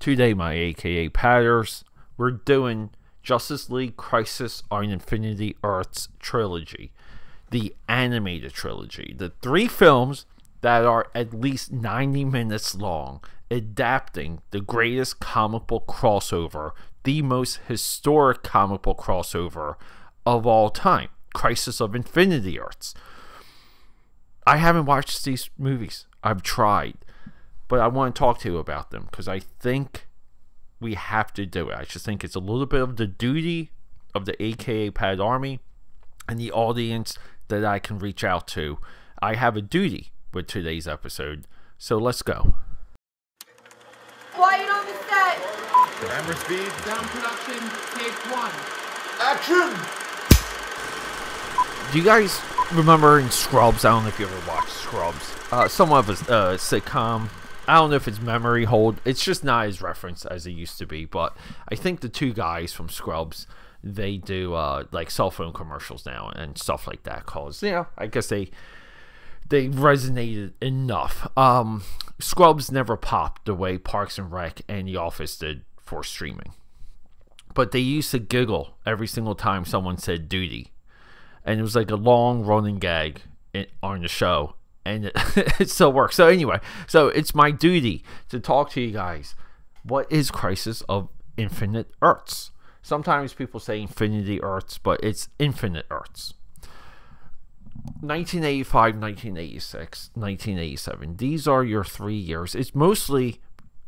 Today, my AKA Padders, we're doing Justice League Crisis on Infinity Earths trilogy, the animated trilogy, the 3 films that are at least 90 minutes long, adapting the greatest comic book crossover, the most historic comic book crossover of all time, Crisis of Infinity Earths. I haven't watched these movies. I've tried, but I want to talk to you about them because I think we have to do it. I just think it's a little bit of the duty of the AKAPAD army and the audience that I can reach out to. I have a duty with today's episode, so let's go. Quiet on the set! Camera speed. Sound production, take 1. Action! Do you guys remember in Scrubs? I don't know if you ever watched Scrubs. Somewhat of a sitcom. I don't know if it's memory hold. It's just not as referenced as it used to be. But I think the 2 guys from Scrubs, they do like cell phone commercials now and stuff like that. Cause I guess they resonated enough. Scrubs never popped the way Parks and Rec and The Office did for streaming. But they used to giggle every single time someone said duty. And it was like a long running gag on the show. And it still works. So anyway, so it's my duty to talk to you guys. What is Crisis of Infinite Earths? Sometimes people say Infinity Earths, but it's Infinite Earths. 1985, 1986, 1987. These are your 3 years. It's mostly,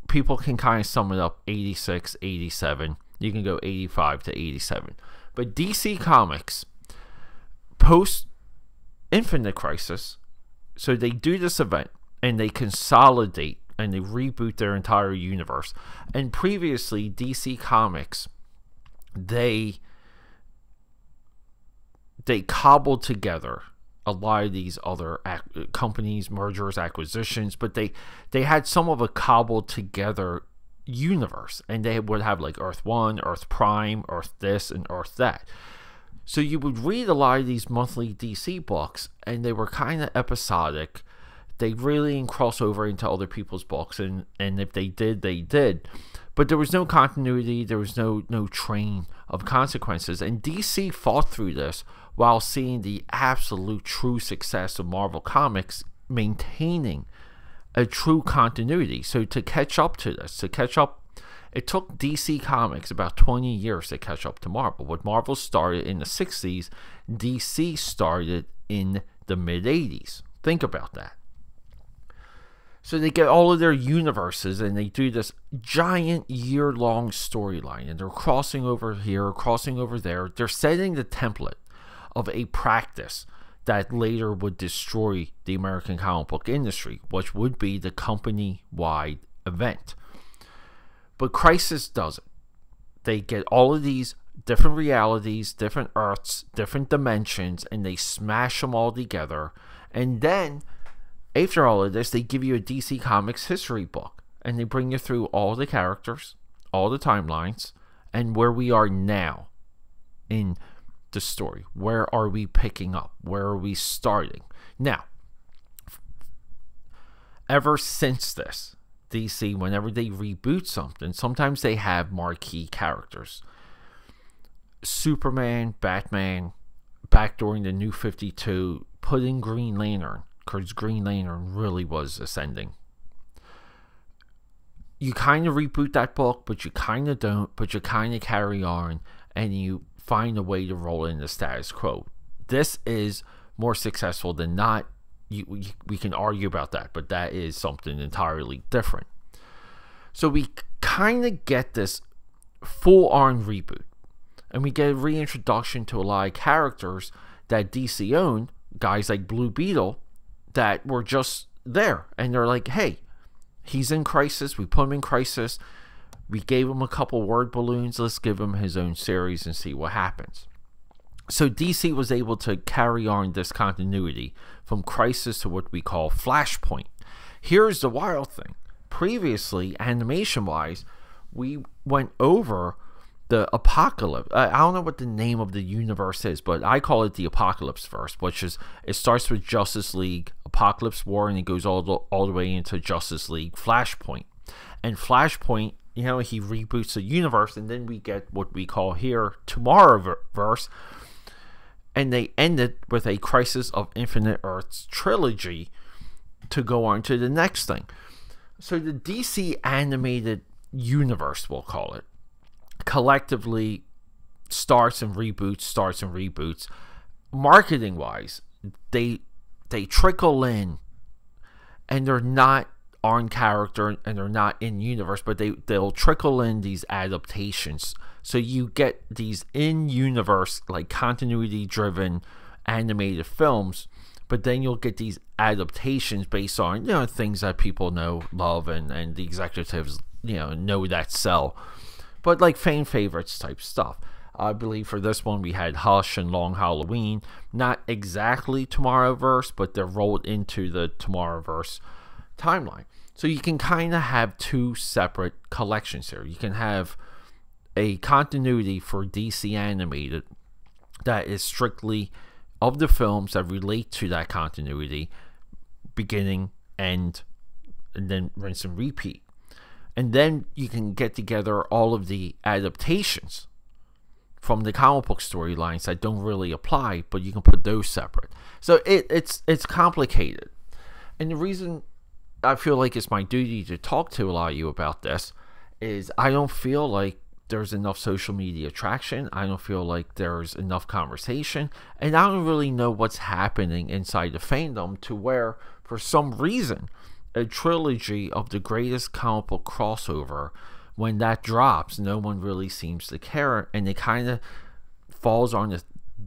people can kind of sum it up, 86, 87. You can go 85 to 87. But DC Comics, post Infinite Crisis, so they do this event and they consolidate and they reboot their entire universe. And previously, DC Comics, they cobbled together a lot of these other companies, mergers, acquisitions, but they had some of a cobbled together universe, and they would have like Earth 1, Earth Prime, Earth this, and Earth that. So you would read a lot of these monthly DC books, and they were kind of episodic. They really didn't cross over into other people's books, and if they did, they did. But there was no continuity, there was no train of consequences, and DC fought through this while seeing the absolute true success of Marvel Comics maintaining a true continuity. So to catch up to this, it took DC Comics about 20 years to catch up to Marvel. What Marvel started in the 60s, DC started in the mid-80s. Think about that. So they get all of their universes and they do this giant year-long storyline. And they're crossing over here, crossing over there. They're setting the template of a practice that later would destroy the American comic book industry, which would be the company-wide event. But Crisis does it. They get all of these different realities, different Earths, different dimensions, and they smash them all together. And then, after all of this, they give you a DC Comics history book. And they bring you through all the characters, all the timelines, and where we are now in the story. Where are we picking up? Where are we starting? Now, ever since this, DC, whenever they reboot something, sometimes they have marquee characters. Superman, Batman, back during the New 52, put in Green Lantern, because Green Lantern really was ascending. You kind of reboot that book, but you kind of don't, but you kind of carry on, and you find a way to roll in the status quo. This is more successful than not. We can argue about that, but that is something entirely different. So we kind of get this full-on reboot, and we get a reintroduction to a lot of characters that DC owned, guys like Blue Beetle, that were just there, and they're like, hey, he's in Crisis, we put him in Crisis, we gave him a couple word balloons, let's give him his own series and see what happens. So DC was able to carry on this continuity from Crisis to what we call Flashpoint. Here's the wild thing. Previously, animation-wise, we went over the Apocalypse. I don't know what the name of the universe is, but I call it the Apocalypse verse, which is, it starts with Justice League, Apocalypse War, and it goes all the way into Justice League Flashpoint. And Flashpoint You know, he reboots the universe, and then we get what we call here Tomorrowverse, and they end it with a Crisis of Infinite Earths trilogy to go on to the next thing. So the DC animated universe, we'll call it, collectively starts and reboots. Marketing wise, they trickle in, and they're not on character and they're not in universe, but they'll trickle in these adaptations. So you get these in universe, like continuity driven animated films, but then you'll get these adaptations based on, you know, things that people know, love, and the executives, you know that sell. But like fan favorites type stuff. I believe for this one we had Hush and Long Halloween. Not exactly Tomorrowverse, but they're rolled into the Tomorrowverse timeline. So you can kind of have two separate collections here. You can have a continuity for DC animated that is strictly of the films that relate to that continuity, beginning, end, and then rinse and repeat. And then you can get together all of the adaptations from the comic book storylines that don't really apply, but you can put those separate. So it's complicated. And the reason I feel like it's my duty to talk to a lot of you about this is I don't feel like there's enough social media traction. I don't feel like there's enough conversation, and I don't really know what's happening inside the fandom to where, for some reason, a trilogy of the greatest comic book crossover, when that drops, no one really seems to care, and it kind of falls on a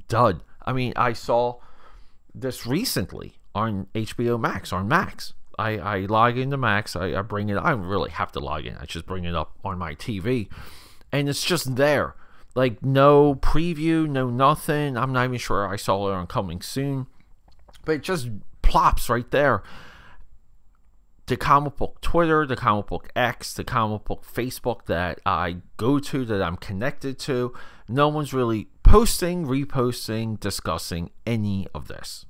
dud. I mean, I saw this recently on HBO Max, on Max. I log into Max, I bring it, I don't really have to log in, I just bring it up on my TV, and it's just there. Like, no preview, no nothing. I'm not even sure I saw it on Coming Soon, but it just plops right there. The comic book Twitter, the comic book X, the comic book Facebook that I go to, that I'm connected to, no one's really posting, reposting, discussing any of this.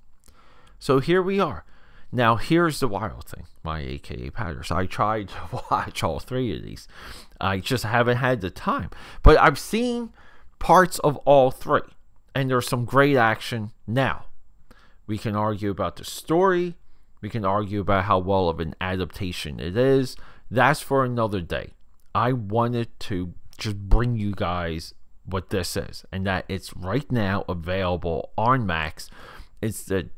So here we are. Now, here's the wild thing, my AKAPADers. I tried to watch all three of these. I just haven't had the time. But I've seen parts of all three, and there's some great action. Now, we can argue about the story. We can argue about how well of an adaptation it is. That's for another day. I wanted to just bring you guys what this is, and that it's right now available on Max. It's the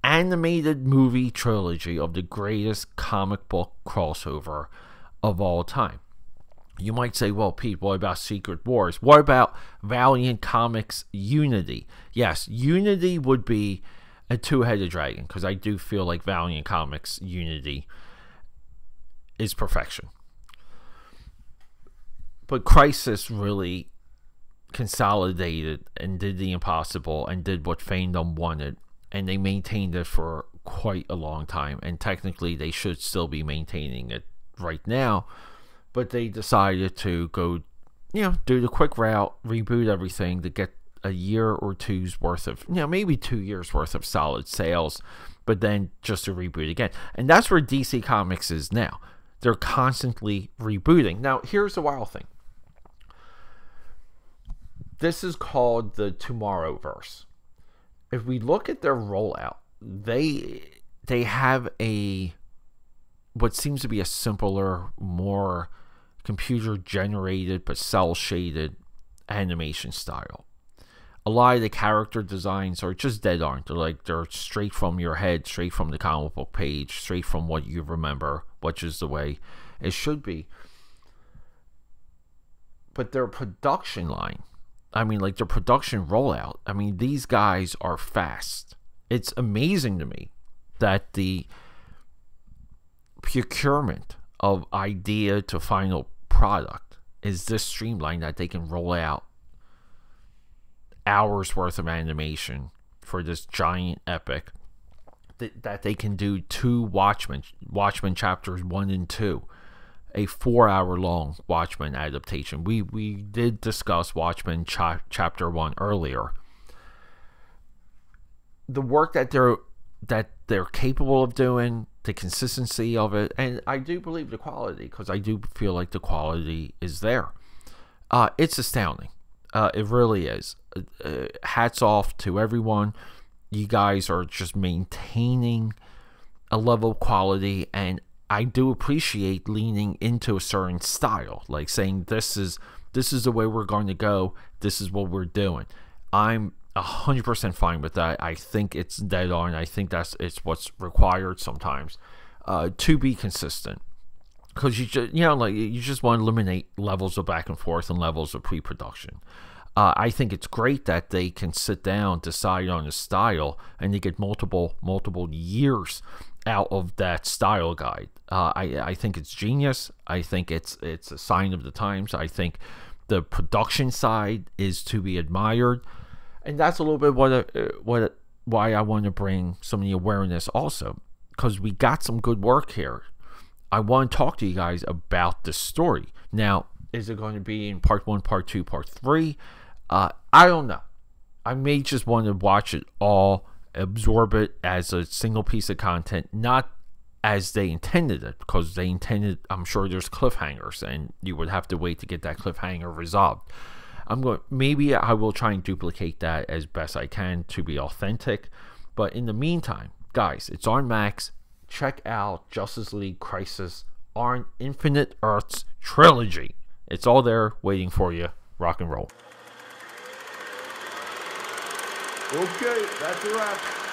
animated movie trilogy of the greatest comic book crossover of all time. You might say, well, Pete, what about Secret Wars? What about Valiant Comics Unity? Yes, Unity would be a two-headed dragon, because I do feel like Valiant Comics Unity is perfection. But Crisis really consolidated and did the impossible and did what fandom wanted, and they maintained it for quite a long time, and technically they should still be maintaining it right now, but they decided to go, do the quick route, reboot everything to get a year or two's worth of, maybe 2 years worth of solid sales, but then just to reboot again. And that's where DC Comics is now. They're constantly rebooting. Now, here's the wild thing. This is called the Tomorrowverse. If we look at their rollout, they have what seems to be a simpler, more computer generated but cell shaded animation style. A lot of the character designs are just dead on. They're straight from your head, straight from the comic book page, straight from what you remember, which is the way it should be. But their production line, their production rollout, these guys are fast. It's amazing to me that the procurement of idea to final product is this streamlined, that they can roll out hours worth of animation for this giant epic, that they can do 2 Watchmen chapters 1 and 2, a 4-hour long Watchmen adaptation. We did discuss Watchmen chapter 1 earlier. The work that they're capable of doing, the consistency of it, and I do believe the quality, because I do feel like the quality is there. It's astounding. It really is. Hats off to everyone. You guys are just maintaining a level of quality, and I do appreciate leaning into a certain style, like saying this is the way we're going to go. This is what we're doing. I'm 100% fine with that. I think it's dead on. I think it's what's required sometimes to be consistent, because you just want to eliminate levels of back and forth and levels of pre-production. I think it's great that they can sit down, decide on a style, and they get multiple years out of that style guide. I think it's genius. I think it's a sign of the times. I think the production side is to be admired. And that's a little bit why I want to bring some of the awareness also, because we got some good work here. I want to talk to you guys about the story. Now, is it going to be in part 1, part 2, part 3? I don't know. I may just want to watch it all, absorb it as a single piece of content, not as they intended it, because they intended, I'm sure there's cliffhangers, and you would have to wait to get that cliffhanger resolved. Maybe I will try and duplicate that as best I can to be authentic. But in the meantime, guys, it's on Max. Check out Justice League Crisis on Infinite Earths Trilogy. It's all there waiting for you. Rock and roll. Okay, that's a wrap.